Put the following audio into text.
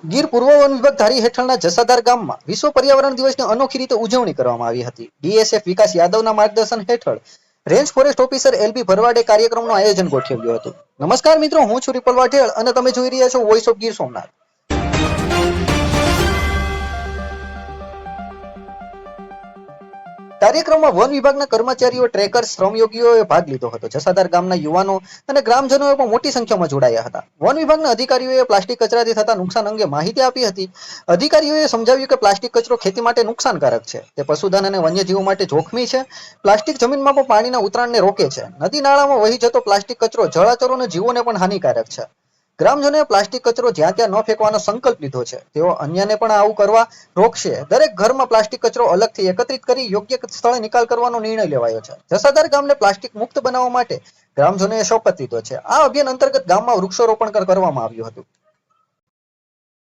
ગીર પૂર્વ વન વિભાગ ધારી હેઠળના જસાધાર ગામમાં વિશ્વ પર્યાવરણ દિવસની અનોખી રીતે ઉજવણી કરવામાં આવી હતી. ડીએસએફ વિકાસ યાદવના માર્ગદર્શન હેઠળ રેન્જ ફોરેસ્ટ ઓફિસર એલબી ભરવાડે કાર્યક્રમનું આયોજન ગોઠવ્યું હતું. નમસ્કાર મિત્રો, હું છું રિપલ વાઢેલ અને તમે જોઈ રહ્યા છો વોઇસ ઓફ ગીર સોમનાથ. કાર્યક્રમમાં વન વિભાગના કર્મચારીઓ, ટ્રેકર, શ્રમયોગીઓએ ભાગ લીધો હતો. જસાધાર ગામના યુવાનો અને ગ્રામજનોએ પણ મોટી સંખ્યામાં જોડાયા હતા. વન વિભાગના અધિકારીઓએ પ્લાસ્ટિક કચરાથી થતા નુકસાન અંગે માહિતી આપી હતી. અધિકારીઓએ સમજાવ્યું કે પ્લાસ્ટિક કચરો ખેતી માટે નુકસાનકારક છે, તે પશુધન અને વન્યજીવો માટે જોખમી છે. પ્લાસ્ટિક જમીનમાં પણ પાણીના ઉતરાણને રોકે છે. નદી નાળામાં વહી જતો પ્લાસ્ટિક કચરો જળાચરો અને જીવોને પણ હાનિકારક છે. ગ્રામજનોએ પ્લાસ્ટિક કચરો જ્યાં ત્યાં ન ફેંકવાનો સંકલ્પ લીધો છે. તેઓ અન્યને પણ આવું કરવા રોકશે. દરેક ઘરમાં પ્લાસ્ટિક કચરો અલગથી એકત્રિત કરી યોગ્ય સ્થળે નિકાલ કરવાનો નિર્ણય લેવાયો છે. જસાધાર ગામને પ્લાસ્ટિક મુક્ત બનાવવા માટે ગ્રામજનોએ શપથ લીધો છે. આ અભિયાન અંતર્ગત ગામમાં વૃક્ષારોપણ કરવામાં આવ્યું હતું.